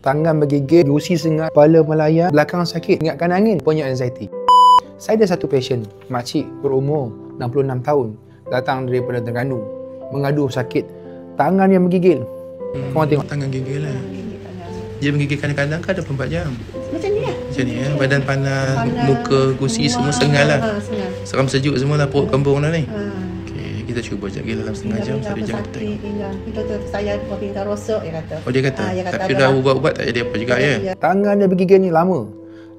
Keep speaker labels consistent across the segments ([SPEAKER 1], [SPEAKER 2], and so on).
[SPEAKER 1] tangan bergigit, gusi sengat, kepala melayang, belakang sakit, ingatkan angin, punya anxiety. Saya ada satu pasien, makcik berumur 66 tahun, datang daripada Terengganu, mengadu sakit tangan yang menggigil. Korang tengok
[SPEAKER 2] tangan gigil lah. Dia menggigil kadang-kadang kan 24 jam.
[SPEAKER 3] Macam ni lah.
[SPEAKER 2] Macam ni ya. Badan panas, muka, gusi semua sengal lah. Seram sejuk semua lah, perut kembung dah ni. Okay, kita cuba sekejap lagi dalam setengah jam, 1 jam kita tengok.
[SPEAKER 3] Doktor saya minta rosok, dia kata.
[SPEAKER 2] Oh dia kata? Tapi dah ubat-ubat tak jadi apa juga ya?
[SPEAKER 1] Tangan dia bergigil ni lama,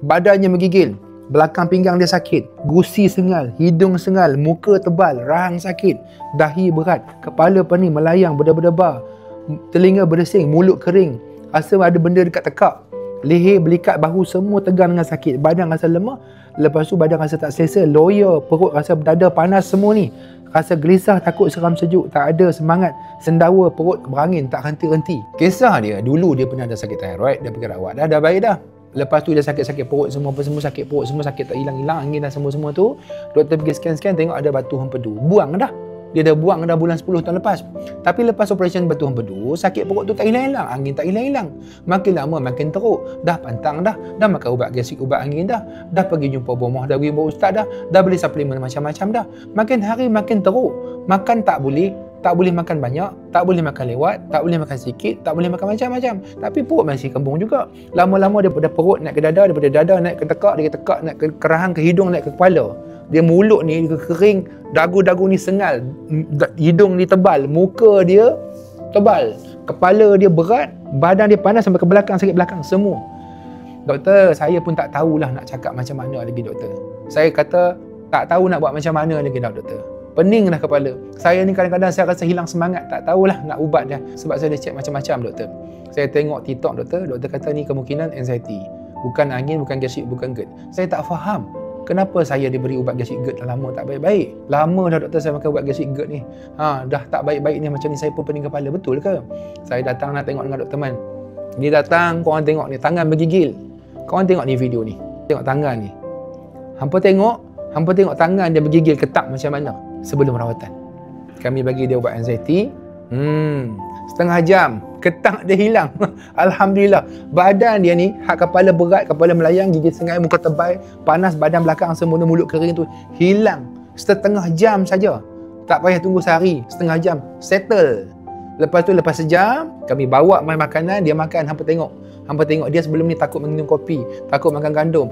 [SPEAKER 1] badannya menggigil, belakang pinggang dia sakit, gusi sengal, hidung sengal, muka tebal, rahang sakit, dahi berat, kepala pening, melayang, berdebar-debar, telinga berdesing, mulut kering, rasa ada benda dekat tekak, leher, belikat, bahu semua tegang dengan sakit, badan rasa lemah, lepas tu badan rasa tak selesa, loya, perut rasa dada panas semua ni, rasa gelisah, takut, seram sejuk, tak ada semangat, sendawa, perut berangin, tak henti-henti. Kisah dia, dulu dia pernah ada sakit thyroid, dia pergi rawat, dah baik dah. Lepas tu dia sakit-sakit perut semua, apa semua sakit perut, semua sakit tak hilang-hilang, angin dah semua-semua tu. Doktor pergi scan-scan, tengok ada batu hempedu. Buang dah. Dia dah buang dah bulan 10 tahun lepas. Tapi lepas operation batu hempedu, sakit perut tu tak hilang-hilang, angin tak hilang-hilang. Makin lama makin teruk. Dah pantang dah makan ubat gastrik, ubat angin dah pergi jumpa bomoh, dah pergi jumpa ustaz dah beli suplemen macam-macam dah. Makin hari makin teruk. Makan tak boleh makan banyak, tak boleh makan lewat, tak boleh makan sikit, tak boleh makan macam-macam. Tapi perut masih kembung juga. Lama-lama daripada perut naik ke dada, daripada dada naik ke tekak, dari tekak naik ke rahang, ke hidung, naik ke kepala. Dia mulut ni kering, dagu-dagu ni sengal, hidung ni tebal, muka dia tebal, kepala dia berat, badan dia panas sampai ke belakang, sakit belakang semua. Doktor, saya pun tak tahulah nak cakap macam mana lagi doktor. Saya kata tak tahu nak buat macam mana lagi doktor. Pening dah kepala. Saya ni kadang-kadang saya rasa hilang semangat, tak tahulah nak ubat dah. Sebab saya dah cek macam-macam doktor. Saya tengok TikTok doktor kata ni kemungkinan anxiety. Bukan angin, bukan gastrik, bukan GERD. Saya tak faham kenapa saya diberi ubat gastrik GERD dah lama tak baik-baik. Lama dah doktor saya makan ubat gastrik GERD ni. Dah tak baik-baik ni macam ni, saya pun pening kepala. Betul ke? Saya datang nak tengok dengan doktor Man. Dia datang, korang tengok ni, tangan bergigil. Korang tengok ni video ni. Tengok tangan ni. Hampa tengok tangan dia bergigil ketak macam mana sebelum rawatan. Kami bagi dia ubat anxiety. Setengah jam, ketak dia hilang. Alhamdulillah. Badan dia ni, kepala berat, kepala melayang, gigit sengai, muka tebal, panas, badan belakang semua, mulut kering tu hilang. Setengah jam saja. Tak payah tunggu sehari, setengah jam. Settle. Lepas tu, lepas sejam, kami bawa main makanan, dia makan. Hampa tengok dia sebelum ni takut minum kopi, takut makan gandum,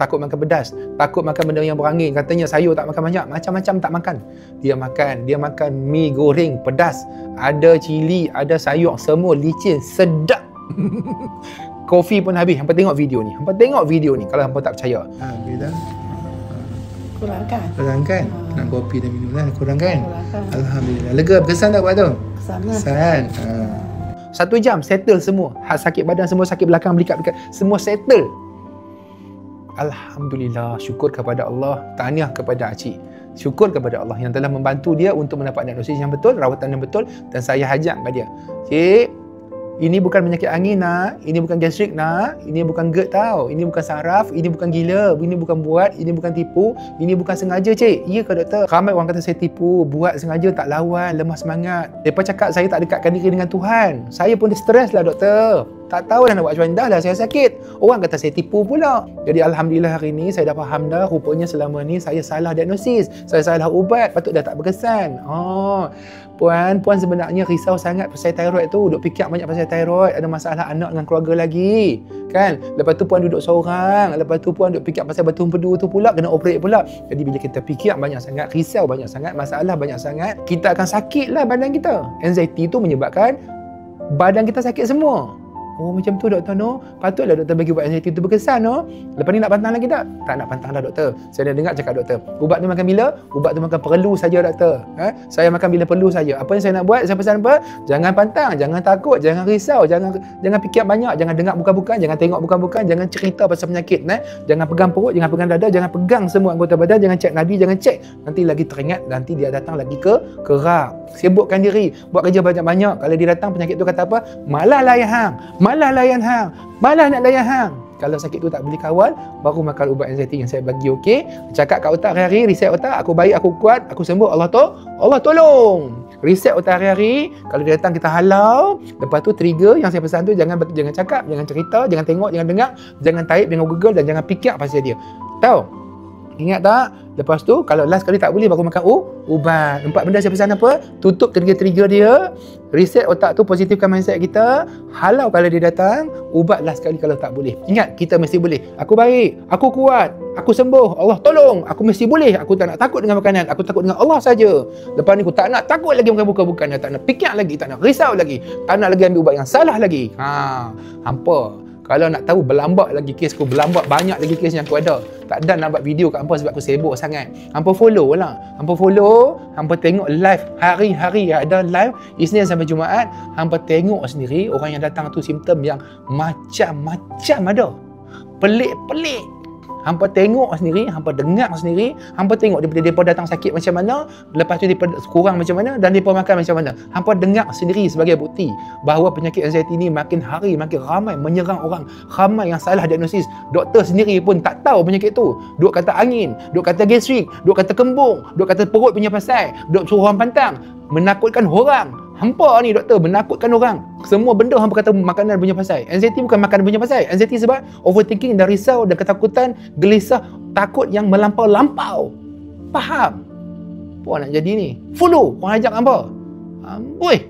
[SPEAKER 1] takut makan pedas, takut makan benda yang berangin. Katanya sayur tak makan banyak, macam-macam tak makan. Dia makan mi goreng pedas, ada cili, ada sayur, semua licin, sedap. Kopi pun habis. Hampa tengok video ni kalau hampa tak percaya. Bila kurangkan. Nak kopi dan minum lah, kurangkan. Alhamdulillah. Lega, berkesan tak buat tu? Kesan. 1 jam settle semua. Sakit badan semua, sakit belakang, belikat semua settle. Alhamdulillah, syukur kepada Allah, tahniah kepada Acik. Syukur kepada Allah yang telah membantu dia untuk mendapat diagnosis yang betul, rawatan yang betul, dan saya hajak kepada dia. Cik, ini bukan penyakit angin nak, ini bukan gastrik nak, ini bukan GERD tau, ini bukan saraf, ini bukan gila, ini bukan buat, ini bukan tipu, ini bukan sengaja cik. Ya ke doktor? Ramai orang kata saya tipu, buat sengaja, tak lawan, lemah semangat. Mereka cakap saya tak dekatkan diri dengan Tuhan. Saya pun stres lah doktor. Tak tahu dah nak buat macam mana, dah lah saya sakit. Orang kata saya tipu pula. Jadi Alhamdulillah hari ni saya dah faham dah, rupanya selama ni saya salah diagnosis, saya salah ubat, patut dah tak berkesan. Puan sebenarnya risau sangat pasal thyroid tu, duk fikir banyak pasal thyroid, ada masalah anak dengan keluarga lagi, kan? Lepas tu puan duduk seorang, lepas tu puan duk fikir pasal batu empedu tu pula, kena operate pula. Jadi bila kita fikir banyak sangat, risau banyak sangat, masalah banyak sangat, kita akan sakit lah badan kita. Anxiety tu menyebabkan badan kita sakit semua. Oh macam tu doktor no. Patutlah doktor bagi ubat anxiety tu berkesan no. Lepas ni nak pantang lagi tak? Tak nak pantang dah doktor. Saya dah dengar cakap doktor. Ubat tu makan bila? Ubat tu makan perlu saja doktor. Saya makan bila perlu saja. Apa yang saya nak buat? Saya pesan apa? Jangan pantang, jangan takut, jangan risau, jangan fikir banyak, jangan dengar bukan-bukan, jangan tengok bukan-bukan, jangan cerita pasal penyakit. Jangan pegang perut, jangan pegang dada, jangan pegang semua anggota badan, jangan cek nadi, jangan cek. Nanti lagi teringat, nanti dia datang lagi ke kerak. Sibukkan diri, buat kerja banyak-banyak. Kalau dia datang penyakit tu kata apa? Malah layan hang, malah nak layan hang. Kalau sakit tu tak boleh kawal, baru makan ubat anxiety yang saya bagi, okey? Cakap kat otak hari-hari, reset otak, aku baik, aku kuat, aku sembuh, Allah tolong. Reset otak hari-hari, kalau dia datang kita halau, lepas tu trigger yang saya pesan tu, jangan cakap, jangan cerita, jangan tengok, jangan dengar, jangan type, jangan google dan jangan fikir pasal dia. Tahu? Ingat tak? Lepas tu, kalau last kali tak boleh, baru makan ubat. 4 benda saya pesan apa? Tutup trigger-trigger dia, reset otak tu, positifkan mindset kita, halau kalau dia datang, ubat last kali kalau tak boleh. Ingat, kita mesti boleh. Aku baik, aku kuat, aku sembuh, Allah tolong, aku mesti boleh, aku tak nak takut dengan makanan, aku takut dengan Allah saja. Lepas ni aku tak nak takut lagi makan bukan-bukan, tak nak fikir lagi, tak nak risau lagi, tak nak lagi ambil ubat yang salah lagi. Hampa. Kalau nak tahu berlambak lagi kes aku, berlambak banyak lagi kes yang aku ada. Tak ada nak buat video kat hampa sebab aku sibuk sangat. Hampa follow lah. Hampa follow, hampa tengok live hari-hari ada live Isnin sampai Jumaat. Hampa tengok sendiri orang yang datang tu simptom yang macam-macam ada. Pelik-pelik. Hampa tengok sendiri, hampa dengar sendiri, hampa tengok mereka datang sakit macam mana, lepas tu mereka kurang macam mana dan mereka makan macam mana. Hampa dengar sendiri sebagai bukti bahawa penyakit anxiety ni makin hari makin ramai menyerang orang. Ramai yang salah diagnosis. Doktor sendiri pun tak tahu penyakit tu. Duk kata angin, duk kata gastrik, duk kata kembung, duk kata perut punya pasal, duk suruh orang pantang, menakutkan orang. Hampa ni doktor menakutkan orang. Semua benda hampa kata makanan punya pasal. Anxiety bukan makanan punya pasal. Anxiety sebab overthinking dan risau dan ketakutan, gelisah, takut yang melampau-lampau. Faham? Apa nak jadi ni? Follow orang ajak hampa. Oi.